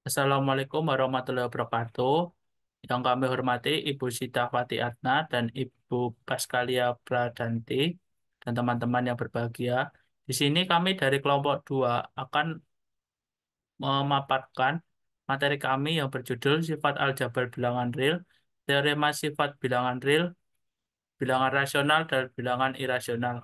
Assalamualaikum warahmatullahi wabarakatuh. Yang kami hormati Ibu Sita Fati Atna dan Ibu Paskalia Pradanti dan teman-teman yang berbahagia. Di sini kami dari kelompok 2 akan memaparkan materi kami yang berjudul Sifat Aljabar Bilangan Real, Teorema Sifat Bilangan Real, Bilangan Rasional, dan Bilangan Irasional.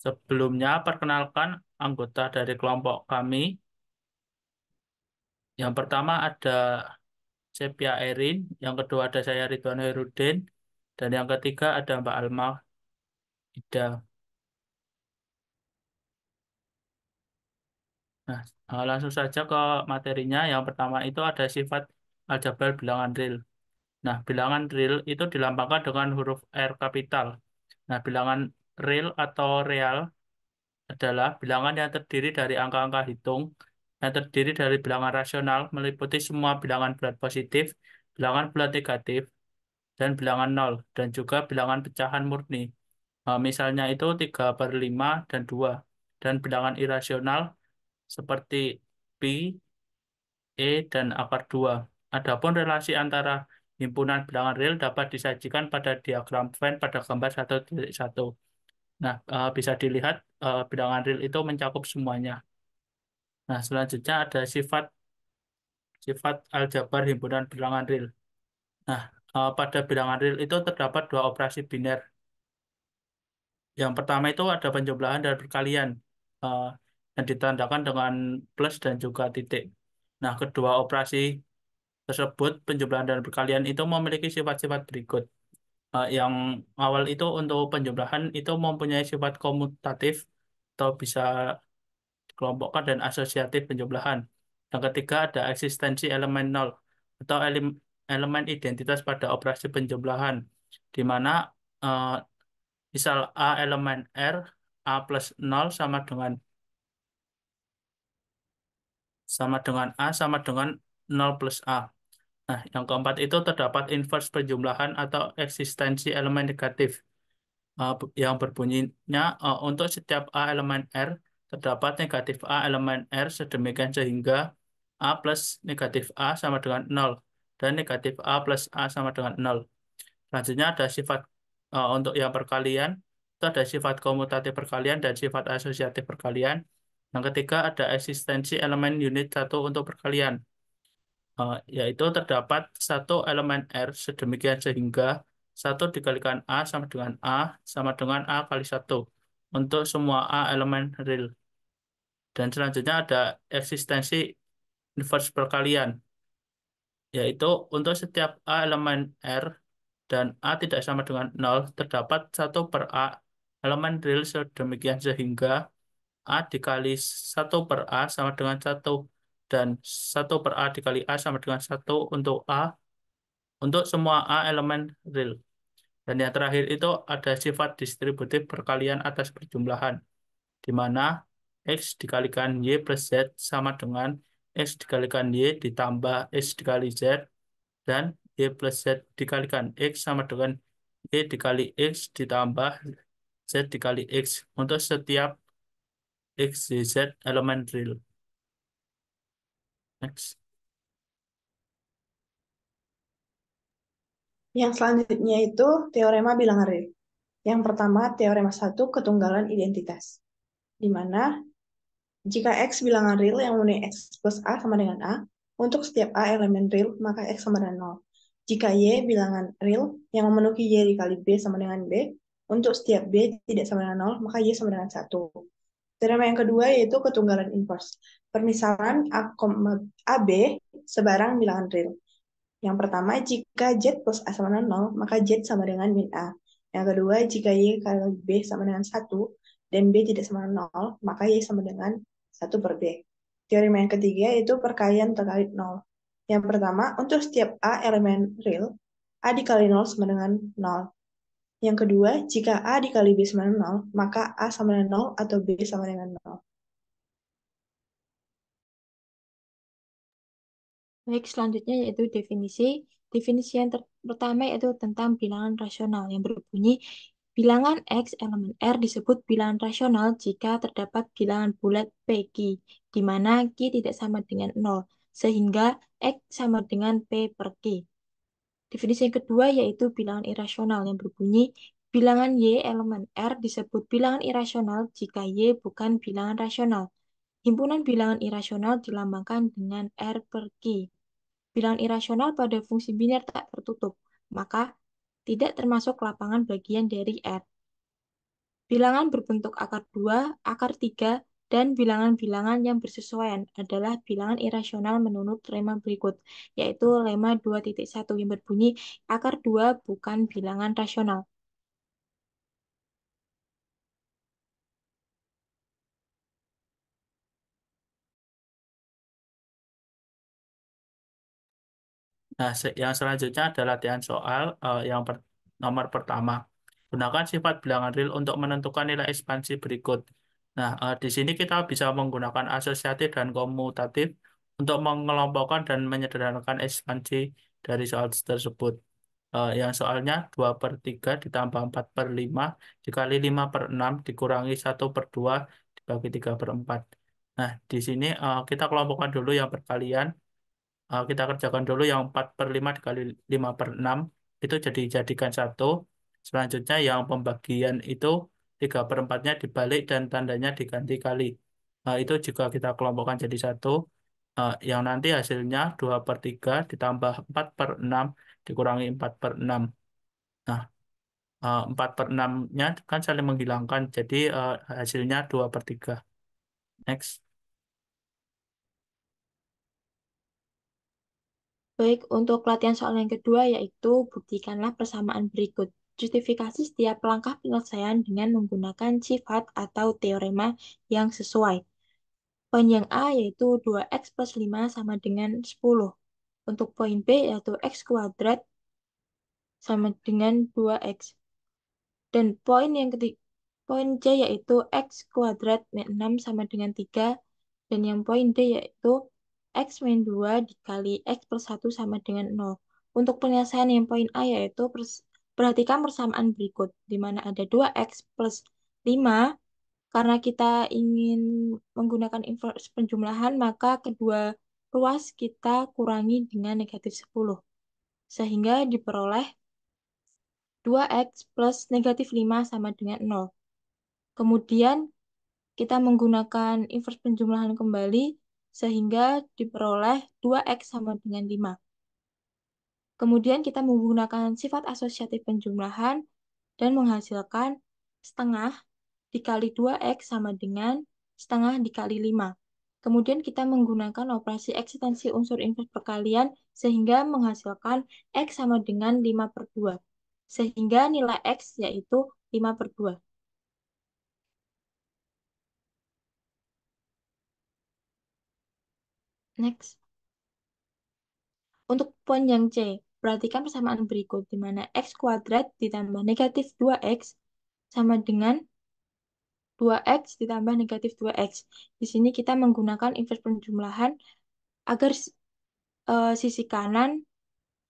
Sebelumnya, perkenalkan anggota dari kelompok kami. Yang pertama ada Sepia Erin, yang kedua ada saya Ridwan Herudin, dan yang ketiga ada Mbak Alma Ida. Nah, langsung saja ke materinya. Yang pertama itu ada sifat aljabar bilangan real. Nah, bilangan real itu dilambangkan dengan huruf R kapital. Nah, bilangan real atau real adalah bilangan yang terdiri dari angka-angka hitung, yang terdiri dari bilangan rasional, meliputi semua bilangan bulat positif, bilangan bulat negatif, dan bilangan nol, dan juga bilangan pecahan murni. Misalnya itu 3/5 dan 2. Dan bilangan irasional seperti pi, e, dan akar 2. Adapun relasi antara himpunan bilangan real dapat disajikan pada diagram Venn pada gambar 1.1. Nah, bisa dilihat bilangan real itu mencakup semuanya. Nah, selanjutnya ada sifat sifat aljabar himpunan bilangan real. Nah, pada bilangan real itu terdapat dua operasi biner. Yang pertama itu ada penjumlahan dan perkalian eh, yang ditandakan dengan plus dan juga titik. Nah, kedua operasi tersebut, penjumlahan dan perkalian itu memiliki sifat-sifat berikut. Yang awal itu untuk penjumlahan itu mempunyai sifat komutatif atau bisa dikelompokkan dan asosiatif penjumlahan. Yang ketiga ada eksistensi elemen nol atau elemen identitas pada operasi penjumlahan, di mana eh, misal A elemen R, A plus nol sama dengan A sama dengan nol plus A. Nah, yang keempat itu terdapat inverse penjumlahan atau eksistensi elemen negatif, yang berbunyinya untuk setiap A elemen R terdapat negatif A elemen R sedemikian sehingga A plus negatif A sama dengan nol dan negatif A plus A sama dengan nol. Selanjutnya ada sifat untuk yang perkalian, itu ada sifat komutatif perkalian dan sifat asosiatif perkalian. Yang ketiga ada eksistensi elemen unit satu untuk perkalian, yaitu terdapat satu elemen R sedemikian sehingga satu dikalikan A sama dengan A kali satu untuk semua A elemen real. Dan selanjutnya ada eksistensi inverse perkalian, yaitu untuk setiap A elemen R dan A tidak sama dengan nol, terdapat satu per A elemen real sedemikian sehingga A dikali satu per A sama dengan satu, dan satu per A dikali A sama dengan satu untuk A untuk semua A elemen real. Dan yang terakhir itu ada sifat distributif perkalian atas perjumlahan, di mana X dikalikan Y plus Z sama dengan X dikalikan Y ditambah X dikali Z, dan Y plus Z dikalikan X sama dengan Y dikali X ditambah Z dikali X untuk setiap X, Y, Z elemen real. Next. Yang selanjutnya itu teorema bilangan real. Yang pertama, teorema satu ketunggalan identitas. Di mana jika X bilangan real yang mempunyai X plus A sama dengan A, untuk setiap A elemen real, maka X sama dengan 0. Jika Y bilangan real yang memenuhi Y dikali B sama dengan B, untuk setiap B tidak sama dengan 0, maka Y sama dengan 1. Teorema yang kedua yaitu ketunggalan inverse. Permisalan A, AB sebarang bilangan real. Yang pertama, jika Z plus A sama dengan 0, maka Z sama dengan min A. Yang kedua, jika Y kali B sama dengan 1, dan B tidak sama dengan 0, maka Y sama dengan 1 per B. Teorema yang ketiga yaitu perkalian terkait 0. Yang pertama, untuk setiap A elemen real, A dikali 0 sama dengan 0. Yang kedua, jika A dikali B sama dengan 0, maka A sama dengan 0 atau B sama dengan 0. Baik, selanjutnya yaitu definisi. Definisi yang pertama yaitu tentang bilangan rasional yang berbunyi Bilangan X elemen R disebut bilangan rasional jika terdapat bilangan bulat PQ, di mana Q tidak sama dengan 0, sehingga X sama dengan P per Q. Definisi yang kedua yaitu bilangan irasional yang berbunyi bilangan Y elemen R disebut bilangan irasional jika Y bukan bilangan rasional. Himpunan bilangan irasional dilambangkan dengan R per Q. Bilangan irasional pada fungsi biner tak tertutup, maka tidak termasuk lapangan bagian dari R. Bilangan berbentuk akar 2, akar 3, dan bilangan-bilangan yang bersesuaian adalah bilangan irasional menurut lema berikut, yaitu lema 2.1 yang berbunyi akar 2 bukan bilangan rasional. Nah, yang selanjutnya adalah latihan soal nomor pertama. Gunakan sifat bilangan real untuk menentukan nilai ekspansi berikut. Nah, di sini kita bisa menggunakan asosiatif dan komutatif untuk mengelompokkan dan menyederhanakan ekspansi dari soal tersebut. Yang soalnya 2 per 3 ditambah 4 per 5 dikali 5 per 6 dikurangi 1 per 2 dibagi 3 per 4. Nah, di sini kita kelompokkan dulu yang perkalian. Kita kerjakan dulu yang 4 per 5 dikali 5 per 6 itu jadikan satu. Selanjutnya yang pembagian itu 3 per 4-nya dibalik dan tandanya diganti kali. Itu juga kita kelompokkan jadi satu. Yang nanti hasilnya 2 per 3 ditambah 4 per 6 dikurangi 4 per 6. Nah, 4 per 6-nya kan saling menghilangkan. Jadi hasilnya 2 per 3. Next. Baik, untuk latihan soal yang kedua yaitu buktikanlah persamaan berikut. Justifikasi setiap langkah penyelesaian dengan menggunakan sifat atau teorema yang sesuai. Poin yang A yaitu 2x plus 5 sama dengan 10. Untuk poin B yaitu x kuadrat sama dengan 2x. Dan poin yang ketiga, poin C yaitu x kuadrat min 6 sama dengan 3. Dan yang poin D yaitu x min 2 dikali x plus 1 sama dengan 0. Untuk penyelesaian yang poin A yaitu perhatikan persamaan berikut, di mana ada 2x plus 5. Karena kita ingin menggunakan inverse penjumlahan, maka kedua ruas kita kurangi dengan negatif 10. Sehingga diperoleh 2x plus negatif 5 sama dengan 0. Kemudian kita menggunakan inverse penjumlahan kembali sehingga diperoleh 2x sama dengan 5. Kemudian kita menggunakan sifat asosiatif penjumlahan dan menghasilkan setengah dikali 2x sama dengan setengah dikali 5. Kemudian kita menggunakan operasi eksistensi unsur inverse perkalian sehingga menghasilkan x sama dengan 5 per 2. Sehingga nilai x yaitu 5 per 2. Next. Untuk poin yang C, perhatikan persamaan berikut, di mana x kuadrat ditambah negatif 2x sama dengan 2x ditambah negatif 2x. Di sini kita menggunakan inverse penjumlahan agar sisi kanan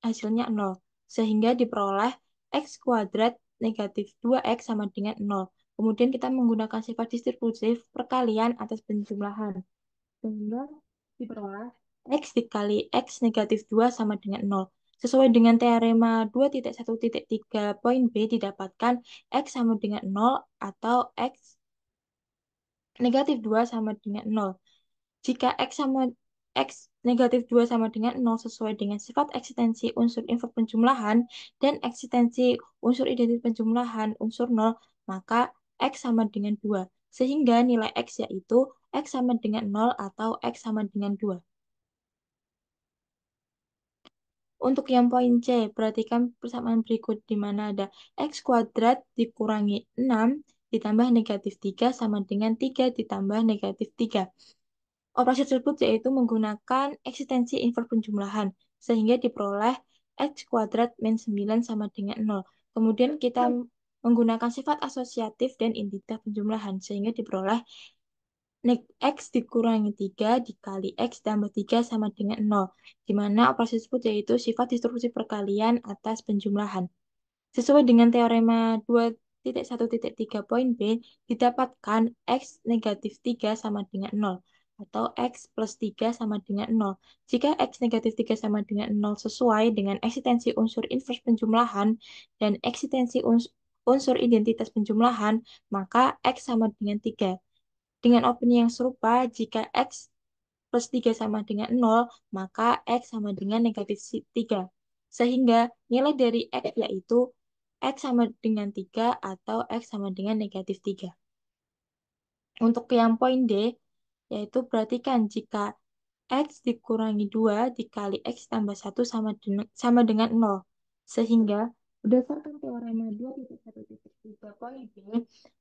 hasilnya 0. Sehingga diperoleh x kuadrat negatif 2x sama dengan 0. Kemudian kita menggunakan sifat distributif perkalian atas penjumlahan. Sehingga diperoleh x dikali x negatif 2 sama dengan 0. Sesuai dengan teorema 2.1.3 poin B didapatkan x sama dengan 0 atau x negatif 2 sama dengan 0. Jika x negatif 2 sama dengan 0 sesuai dengan sifat eksistensi unsur inverse penjumlahan dan eksistensi unsur identitas penjumlahan unsur 0, maka x sama dengan 2. Sehingga nilai x yaitu x sama dengan 0 atau x sama dengan 2. Untuk yang poin C, perhatikan persamaan berikut di mana ada x kuadrat dikurangi 6 ditambah negatif 3 sama dengan 3 ditambah negatif 3. Operasi tersebut yaitu menggunakan eksistensi inverse penjumlahan, sehingga diperoleh x kuadrat min 9 sama dengan 0. Kemudian kita menggunakan sifat asosiatif dan identitas penjumlahan, sehingga diperoleh x dikurangi 3 dikali x tambah 3 sama dengan 0, di mana operasi tersebut yaitu sifat distribusi perkalian atas penjumlahan. Sesuai dengan teorema poin B didapatkan X negatif 3 sama dengan 0 atau X plus 3 sama dengan 0. Jika X negatif 3 sama dengan 0 sesuai dengan eksistensi unsur invers penjumlahan dan eksistensi unsur identitas penjumlahan, maka X sama dengan 3. Dengan opini yang serupa, jika X plus 3 sama dengan 0, maka X sama dengan negatif 3. Sehingga nilai dari X yaitu X sama dengan 3 atau X sama dengan negatif 3. Untuk yang poin D, yaitu perhatikan jika X dikurangi 2 dikali X tambah 1 sama dengan 0. Sehingga berdasarkan teorema 2.1.3 poin B,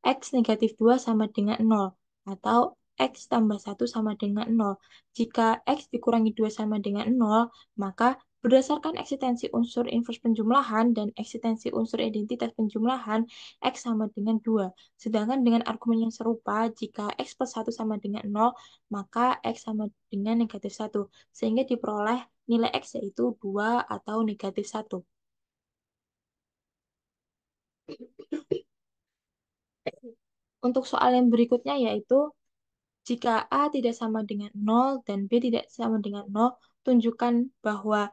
X negatif 2 sama dengan 0 atau X tambah 1 sama dengan 0. Jika X dikurangi 2 sama dengan 0, maka berdasarkan eksistensi unsur invers penjumlahan dan eksistensi unsur identitas penjumlahan, X sama dengan 2. Sedangkan dengan argumen yang serupa, jika X plus 1 sama dengan 0, maka X sama dengan negatif 1. Sehingga diperoleh nilai X yaitu 2 atau negatif 1. Untuk soal yang berikutnya yaitu jika A tidak sama dengan 0 dan B tidak sama dengan 0, tunjukkan bahwa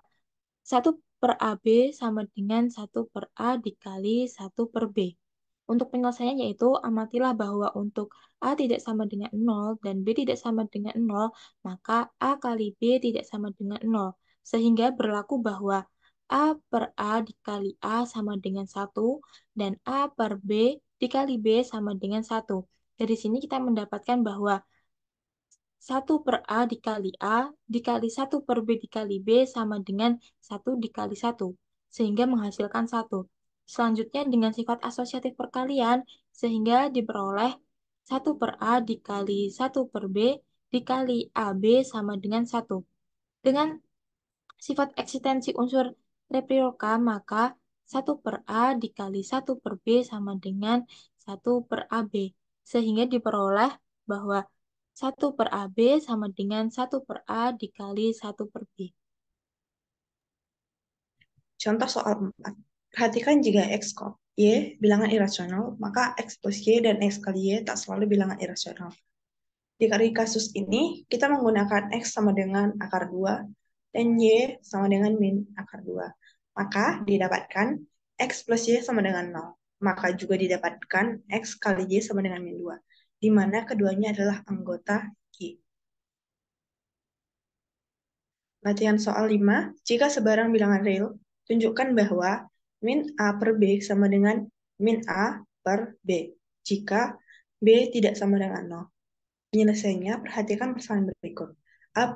1 per AB sama dengan 1 per A dikali 1 per B. Untuk penyelesaiannya yaitu amatilah bahwa untuk A tidak sama dengan 0 dan B tidak sama dengan 0, maka A kali B tidak sama dengan 0. Sehingga berlaku bahwa A per A dikali A sama dengan 1 dan A per B dikali B sama dengan 1. Dari sini kita mendapatkan bahwa 1 per A dikali A dikali 1 per B dikali B sama dengan 1 dikali 1. Sehingga menghasilkan 1. Selanjutnya dengan sifat asosiatif perkalian, sehingga diperoleh 1 per A dikali 1 per B dikali AB sama dengan 1. Dengan sifat eksistensi unsur replika, maka 1 per A dikali 1 per B sama dengan 1 per AB. Sehingga diperoleh bahwa 1 per AB sama dengan 1 per A dikali 1 per B. Contoh soal 4. Perhatikan jika X, Y bilangan irasional, maka X plus Y dan X kali Y tak selalu bilangan irasional. Di kasus ini, kita menggunakan X sama dengan akar 2 dan Y sama dengan min akar 2. Maka didapatkan X plus Y sama dengan 0. Maka juga didapatkan X kali Y sama dengan min 2, di mana keduanya adalah anggota Y. Latihan soal 5. Jika sebarang bilangan real, tunjukkan bahwa min A per B sama dengan min A per B. Jika B tidak sama dengan 0. Penyelesaiannya, perhatikan persamaan berikut. A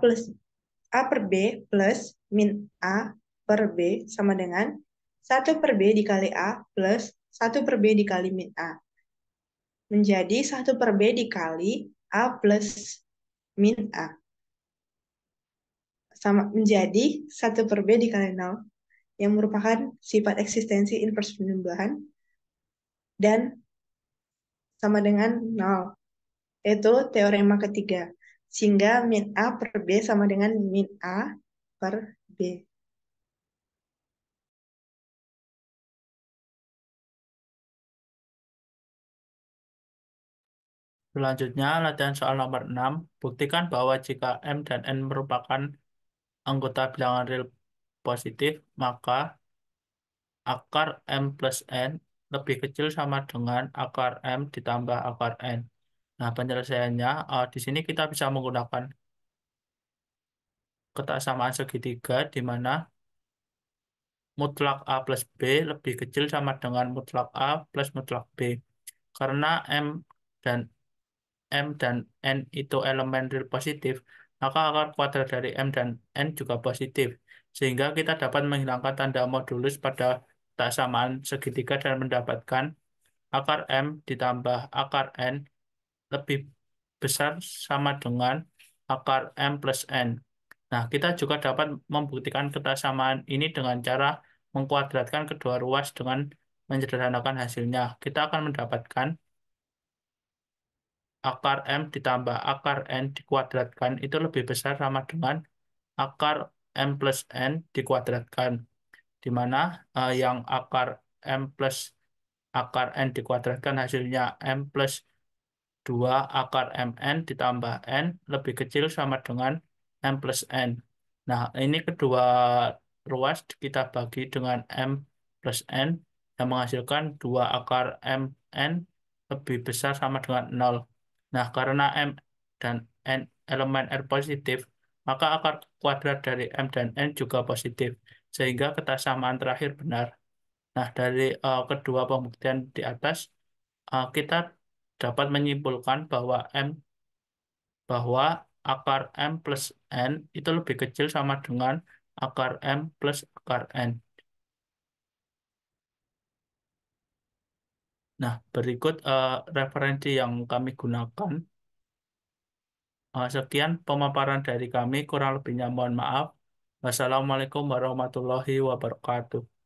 per B plus min A per B sama dengan 1 per B dikali A plus 1 per B dikali min A. Menjadi 1 per B dikali A plus min A. Sama menjadi 1 per B dikali 0, yang merupakan sifat eksistensi invers penjumlahan, dan sama dengan 0. Yaitu teorema ketiga. Sehingga min A per B sama dengan min A per B. Selanjutnya, latihan soal nomor 6. Buktikan bahwa jika M dan N merupakan anggota bilangan real positif, maka akar M plus N lebih kecil sama dengan akar M ditambah akar N. Nah, penyelesaiannya, di sini kita bisa menggunakan kesamaan segitiga, di mana mutlak A plus B lebih kecil sama dengan mutlak A plus mutlak B. Karena M dan N itu elemen real positif, maka akar kuadrat dari M dan N juga positif. Sehingga kita dapat menghilangkan tanda modulus pada kesamaan segitiga dan mendapatkan akar M ditambah akar N lebih besar sama dengan akar M plus N. Nah, kita juga dapat membuktikan kesamaan ini dengan cara mengkuadratkan kedua ruas dengan menyederhanakan hasilnya. Kita akan mendapatkan akar M ditambah akar N dikuadratkan itu lebih besar sama dengan akar M plus N dikuadratkan. Di mana yang akar M plus akar N dikuadratkan hasilnya M plus 2 akar MN ditambah N lebih kecil sama dengan M plus N. Nah, ini kedua ruas kita bagi dengan M plus N yang menghasilkan 2 akar MN lebih besar sama dengan 0. Nah, karena M dan N elemen R positif, maka akar kuadrat dari M dan N juga positif, sehingga kesamaan terakhir benar. Nah, dari kedua pembuktian di atas, kita dapat menyimpulkan bahwa akar M plus N itu lebih kecil sama dengan akar M plus akar N. Nah, berikut referensi yang kami gunakan. Sekian pemaparan dari kami, kurang lebihnya mohon maaf. Wassalamualaikum warahmatullahi wabarakatuh.